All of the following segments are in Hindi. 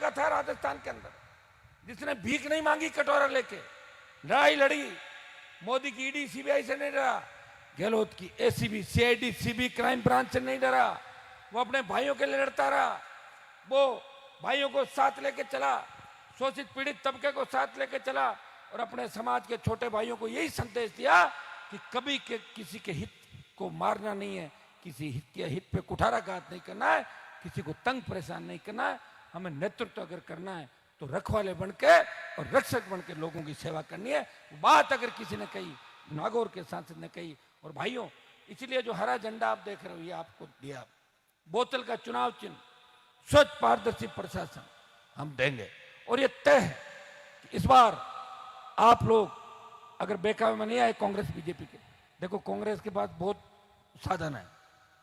का था राजस्थान के अंदर, जिसने भीख नहीं मांगी कटोरा लेके, लड़ाई लड़ी। मोदी की ईडी सीबीआई से नहीं डरा, गहलोत की ACB CID CB crime branch से नहीं डरा। वो अपने भाइयों के लिए लड़ता रहा, वो भाइयों को साथ लेके चला, शोषित पीड़ित तबके को साथ लेके चला और अपने समाज के छोटे भाइयों को यही संदेश दिया कि कभी किसी के हित को मारना नहीं है, किसी हित के हित पे कुठाराघात नहीं करना है, किसी को तंग परेशान नहीं करना है। हमें नेतृत्व अगर करना है तो रखवाले बन के और रक्षक बन के लोगों की सेवा करनी है। बात अगर किसी ने कही, नागौर के सांसद ने कही। और भाइयों, इसलिए जो हरा झंडा आप देख रहे हो ये आपको दिया, बोतल का चुनाव चिन्ह, स्वच्छ पारदर्शी प्रशासन हम देंगे। और ये तय है कि इस बार आप लोग अगर बेकाबू में नहीं आए कांग्रेस बीजेपी के, देखो कांग्रेस के पास बहुत साधन है।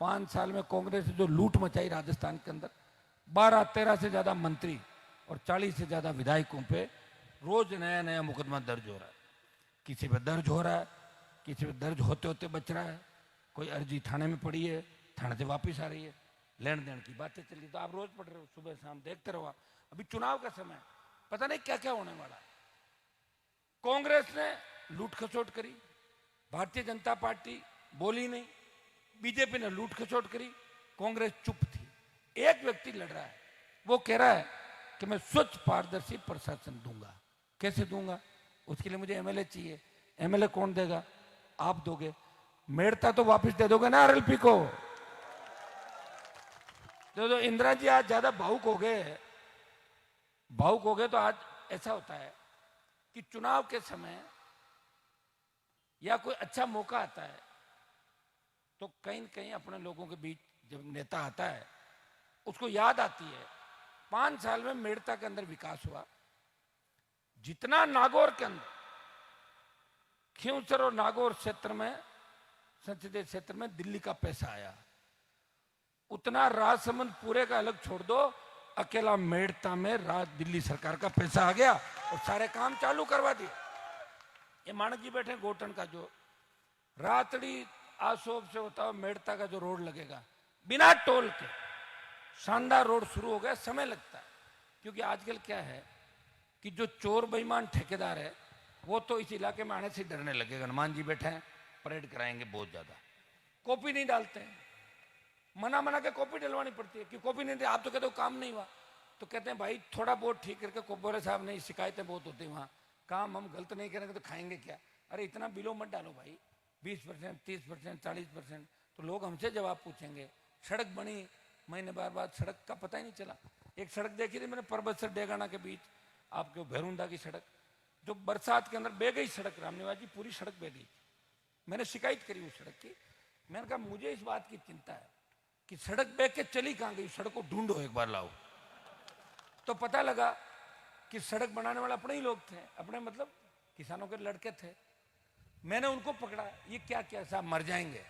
5 साल में कांग्रेस ने जो लूट मचाई राजस्थान के अंदर, 12-13 से ज्यादा मंत्री और 40 से ज्यादा विधायकों पे रोज नया नया मुकदमा दर्ज हो रहा है। किसी पे दर्ज हो रहा है, किसी पे दर्ज होते होते बच रहा है, कोई अर्जी थाने में पड़ी है, थाने से वापस आ रही है, लेन देन की बातें चल रही। तो आप रोज पढ़ रहे हो, सुबह शाम देखते रहो। अभी चुनाव का समय, पता नहीं क्या क्या होने वाला है। कांग्रेस ने लूट खसोट करी, भारतीय जनता पार्टी बोली नहीं, बीजेपी ने लूट खसोट करी, कांग्रेस चुप थी। एक व्यक्ति लड़ रहा है, वो कह रहा है कि मैं स्वच्छ पारदर्शी प्रशासन दूंगा। कैसे दूंगा? उसके लिए मुझे एमएलए चाहिए। एमएलए कौन देगा? आप दोगे। मेड़ता तो वापस दे दोगे ना आरएलपी को? तो इंदिरा जी आज ज्यादा भावुक हो गए, तो आज ऐसा होता है कि चुनाव के समय या कोई अच्छा मौका आता है तो कहीं न कहीं अपने लोगों के बीच जब नेता आता है उसको याद आती है 5 साल में मेड़ता के अंदर विकास हुआ, जितना नागौर के अंदर, खिंवसर और नागौर क्षेत्र में, संसदीय क्षेत्र में दिल्ली का पैसा आया, उतना राजसमंद पूरे का अलग छोड़ दो, अकेला मेड़ता में दिल्ली सरकार का पैसा आ गया और सारे काम चालू करवा दिए। ये मानक जी बैठे गोटन का जो रातड़ी आसोब से होता हुआ मेड़ता का जो रोड लगेगा, बिना टोल के शानदार रोड शुरू हो गया। समय लगता है क्योंकि आजकल क्या है कि जो चोर बेईमान ठेकेदार है वो तो इस इलाके में आने से डरने लगेगा। हनुमान जी बैठे हैं, परेड कराएंगे बहुत ज्यादा, कॉपी नहीं डालते हैं, मना के कॉपी डलवानी पड़ती है कि कॉपी नहीं दे। आप तो कहते हो काम नहीं हुआ, तो कहते हैं भाई थोड़ा बहुत ठीक करके, कोपोरे साहब नहीं, शिकायतें बहुत होती हैं वहाँ, काम हम गलत नहीं करेंगे तो खाएंगे क्या? अरे इतना बिलो मत डालो भाई, 20%, 30%, 40%, तो लोग हमसे जवाब पूछेंगे। सड़क बनी महीने बाद सड़क का पता ही नहीं चला। एक सड़क देखी थी मैंने पर्वत से डेगाना के बीच, आपके भैरुंडा की सड़क, जो बरसात के अंदर बह गई सड़क, रामनिवास जी पूरी सड़क बह गई। मैंने शिकायत करी उस सड़क की, मैंने कहा मुझे इस बात की चिंता है कि सड़क बह के चली कहाँ गई, सड़क को ढूंढो एक बार, लाओ। तो पता लगा कि सड़क बनाने वाले अपने ही लोग थे, अपने मतलब किसानों के लड़के थे। मैंने उनको पकड़ा, ये क्या क्या साहब मर जाएंगे।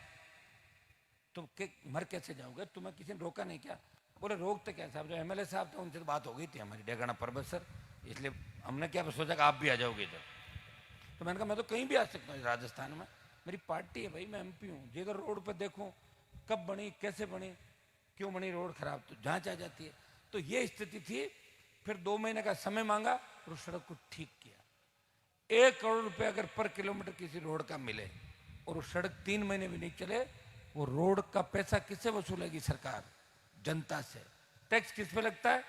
तो मर कैसे जाओगे, तुम्हें किसी ने रोका नहीं क्या? बोले रोकते क्या साहब, जो एमएलए साहब थे उनसे बात हो गई थी हमारी, डेगाना पर्वत सर, इसलिए हमने क्या सोचा कि आप भी आ जाओगे इधर। तो मैंने कहा मैं तो कहीं भी आ सकता हूँ राजस्थान में, मेरी पार्टी है भाई, मैं एमपी हूँ। जिधर रोड पर देखूँ कब बनी, कैसे बनी, क्यों बनी रोड खराब, तो जांच आ जाती है। तो ये स्थिति थी। फिर 2 महीने का समय मांगा और उस सड़क को ठीक किया। 1 करोड़ रुपए अगर पर किलोमीटर किसी रोड का मिले और वो सड़क 3 महीने भी नहीं चले, वो रोड का पैसा किससे वसूलेगी सरकार? जनता से। टैक्स किस पे लगता है?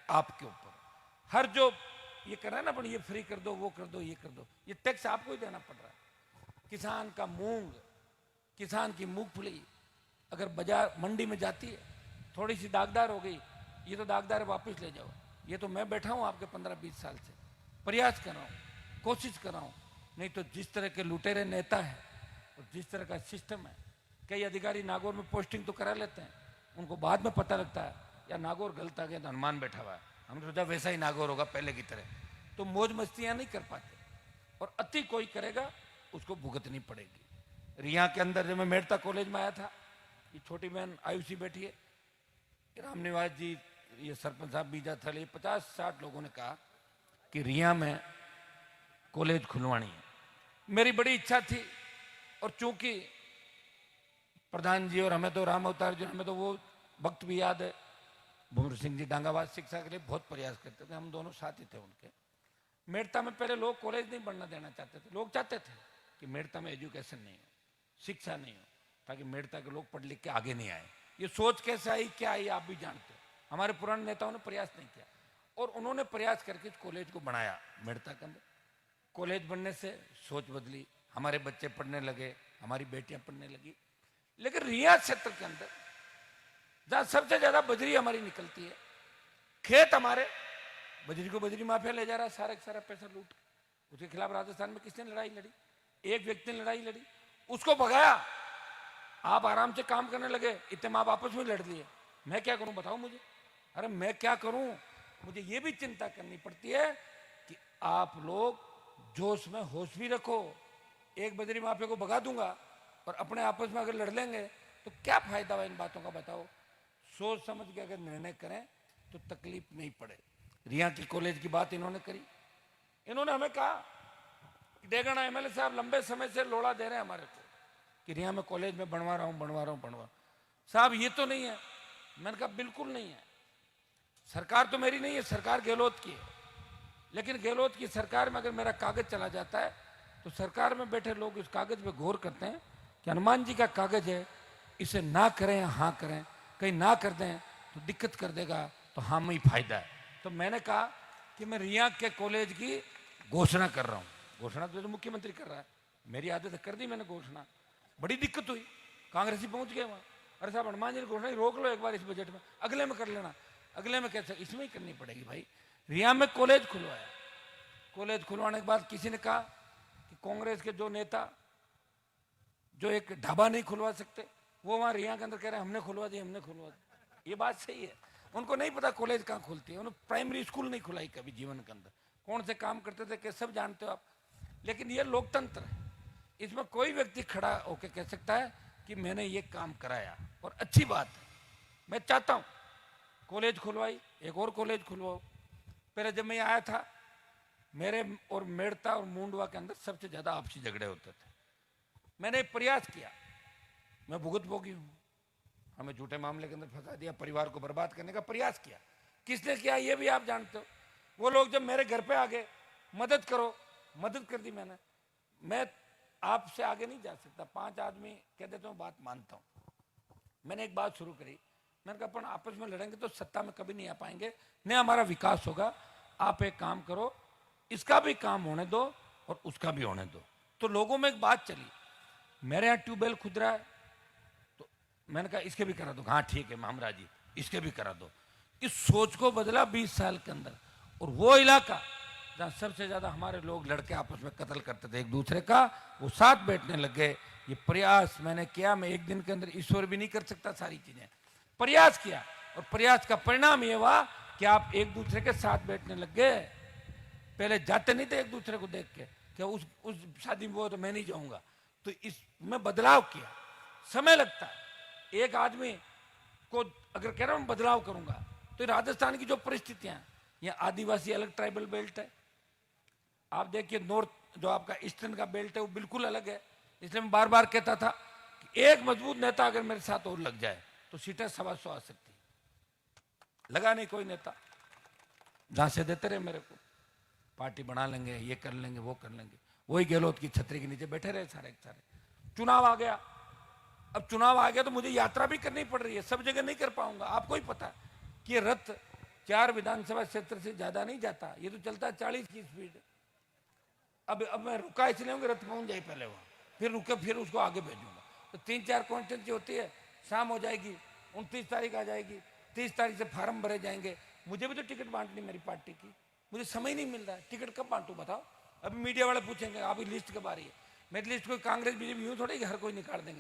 आपके ऊपर। हर जो ये कर रहा है ना, अपन ये फ्री कर दो, वो कर दो, ये कर दो, ये टैक्स आपको ही देना पड़ रहा है। किसान का मूंग, किसान की मूंगफली अगर बाजार मंडी में जाती है, थोड़ी सी दागदार हो गई, ये तो दागदार वापस ले जाओ। ये तो मैं बैठा हूं आपके 15-20 साल से, प्रयास कर रहा हूं, कोशिश कर रहा हूं। नहीं तो जिस तरह के लुटेरे नेता है और जिस तरह का सिस्टम है, कई अधिकारी नागौर में पोस्टिंग तो करा लेते हैं, उनको बाद में पता लगता है या नागौर गलत आ गया तो हनुमान बैठा हुआ है, हमने सोचा वैसा ही नागौर होगा पहले की तरह। तो मौज मस्तियां नहीं कर पाते, और अति कोई करेगा उसको भुगतनी पड़ेगी। रिया के अंदर जब मैं मेड़ता कॉलेज में आया था, ये छोटी बहन आयुषी बैठी है, रामनिवास जी, ये सरपंच साहब बीजा थले, 50-60 लोगों ने कहा कि रिया में कॉलेज खुलवानी है। मेरी बड़ी इच्छा थी, और चूंकि प्रधान जी और हमें तो राम अवतार जी, हमें तो वो वक्त भी याद है भूमर सिंह जी डांगाबाज शिक्षा के लिए बहुत प्रयास करते थे, हम दोनों साथी थे उनके। मेड़ता में पहले लोग कॉलेज नहीं बढ़ना देना चाहते थे, लोग चाहते थे कि मेड़ता में एजुकेशन नहीं हो, शिक्षा नहीं हो, ताकि मेड़ता के लोग पढ़ लिख के आगे नहीं आए। ये सोच कैसे आई, क्या आई, आप भी जानते हो। हमारे पुराने नेताओं ने प्रयास नहीं किया और उन्होंने प्रयास करके कॉलेज को बनाया मेड़ता के अंदर। कॉलेज बनने से सोच बदली, हमारे बच्चे पढ़ने लगे, हमारी बेटियां पढ़ने लगी। लेकिन रिया क्षेत्र के अंदर जहां सबसे ज्यादा बजरी हमारी निकलती है, खेत हमारे, बजरी को बजरी माफिया ले जा रहा है, सारा का सारा पैसा लूट। उसके खिलाफ राजस्थान में किसने लड़ाई लड़ी? एक व्यक्ति ने लड़ाई लड़ी, उसको भगाया। आप आराम से काम करने लगे, इतने माँ आपस में लड़ लिए। मैं क्या करूं बताओ मुझे? अरे मैं क्या करूं? मुझे ये भी चिंता करनी पड़ती है कि आप लोग जोश में होश भी रखो। एक बजरी माफिया को भगा दूंगा और अपने आपस में अगर लड़ लेंगे तो क्या फायदा हुआ इन बातों का, बताओ। सोच समझ के अगर निर्णय करें तो तकलीफ नहीं पड़े। रिया की कॉलेज की बात इन्होंने करी। इन्होंने हमें कहा, डेगना एमएलए साहब लंबे समय से लोड़ा दे रहे हैं हमारे को कि रिया में कॉलेज में बनवा रहा हूं साहब, ये तो नहीं है। मैंने कहा बिल्कुल नहीं है, सरकार तो मेरी नहीं है, सरकार गहलोत की है। लेकिन गहलोत की सरकार में अगर मेरा कागज चला जाता है तो सरकार में बैठे लोग इस कागज पे गौर करते हैं कि हनुमान जी का कागज है, इसे ना करें हाँ करें, कहीं ना कर दें तो दिक्कत कर देगा, तो हाँ में ही फायदा है। तो मैंने कहा कि मैं रिया के कॉलेज की घोषणा कर रहा हूँ। घोषणा तो मुख्यमंत्री कर रहा है, मेरी आदत है, कर दी मैंने घोषणा। बड़ी दिक्कत हुई, कांग्रेसी पहुंच गए वहां। अरे साहब हनुमान जी ने घोषणा रोक लो एक बार इस बजट में, अगले में कर लेना। अगले में कैसे? इसमें ही करनी पड़ेगी भाई। रिया में कॉलेज खुलवाया। कॉलेज खुलवाने के बाद किसी ने कहा कि कांग्रेस के जो नेता जो एक ढाबा नहीं खुलवा सकते, वो वहां रिया के अंदर कह रहे हैं हमने खुलवा दी, हमने खुलवा दी। ये बात सही है, उनको नहीं पता कॉलेज कहाँ खुलती है। उन्होंने प्राइमरी स्कूल नहीं खुलाई कभी जीवन के अंदर, कौन से काम करते थे कि सब जानते हो आप। लेकिन ये लोकतंत्र है, इसमें कोई व्यक्ति खड़ा होकर कह सकता है कि मैंने ये काम कराया, और अच्छी बात है। मैं चाहता हूं कॉलेज खुलवाई, एक और कॉलेज खुलवाओ। पहले जब मैं आया था, मेरे और मेड़ता और मुंडवा के अंदर सबसे ज्यादा आपसी झगड़े होते थे। मैंने प्रयास किया, मैं भुगत भोगी हूं, हमें झूठे मामले के अंदर फंसा दिया, परिवार को बर्बाद करने का प्रयास किया। किसने किया ये भी आप जानते हो। वो लोग जब मेरे घर पे आ गए, मदद करो, मदद कर दी मैंने। मैं आपसे आगे नहीं जा सकता, 5 आदमी कह देता हूँ, बात मानता हूँ। मैंने एक बात शुरू करी, मैंने कहा अपन आपस में लड़ेंगे तो सत्ता में कभी नहीं आ पाएंगे, न हमारा विकास होगा। आप एक काम करो, इसका भी काम होने दो और उसका भी होने दो। तो लोगों में एक बात चली, मेरे यहाँ ट्यूबवेल खुद रहा है, तो मैंने कहा इसके भी करा दो। हाँ ठीक है महाराज जी, इसके भी करा दो। इस सोच को बदला 20 साल के अंदर। और वो इलाका जहाँ सबसे ज्यादा हमारे लोग लड़के आपस में कत्ल करते थे एक दूसरे का, वो साथ बैठने लग गए। ये प्रयास मैंने किया, मैं एक दिन के अंदर ईश्वर भी नहीं कर सकता सारी चीजें। प्रयास किया और प्रयास का परिणाम ये हुआ कि आप एक दूसरे के साथ बैठने लग गए। पहले जाते नहीं थे एक दूसरे को देख के कि उस शादी में वो तो मैं नहीं जाऊंगा। तो इसमें बदलाव किया, समय लगता है। एक आदमी को अगर कह रहा हूं बदलाव करूंगा, तो राजस्थान की जो परिस्थितियां, यहाँ आदिवासी अलग ट्राइबल बेल्ट है, आप देखिए नॉर्थ जो आपका ईस्टर्न का बेल्ट है वो बिल्कुल अलग है। इसलिए मैं बार बार कहता था कि एक मजबूत नेता अगर मेरे साथ और लग जाए तो सीटें 125 आ सकती। लगा नहीं कोई नेता, जहां से देते रहे मेरे को, पार्टी बना लेंगे, ये कर लेंगे, वो कर लेंगे। वही गहलोत की छतरी के नीचे बैठे रहे सारे के सारे। चुनाव आ गया, अब चुनाव आ गया तो मुझे यात्रा भी करनी पड़ रही है, सब जगह नहीं कर पाऊंगा। आपको ही पता है कि ये रथ 4 विधानसभा क्षेत्र से ज्यादा नहीं जाता, ये तो चलता है 40 की स्पीड। अब मैं रुका इसलिए हूँ कि रथ पहुंच जाए पहले वहां, फिर रुके, फिर उसको आगे भेजूंगा। तो 3-4 कॉन्स्टिट्यूंसी होती है, शाम हो जाएगी, 29 तारीख आ जाएगी, 30 तारीख से फार्म भरे जाएंगे। मुझे भी तो टिकट बांटनी मेरी पार्टी की, मुझे समय नहीं मिल रहा है, टिकट कब बांटू बताओ। अभी मीडिया वाले पूछेंगे अभी लिस्ट कब आ रही है, मेरी लिस्ट कोई कांग्रेस बीजेपी यूं थोड़ी हर कोई निकाल देंगे।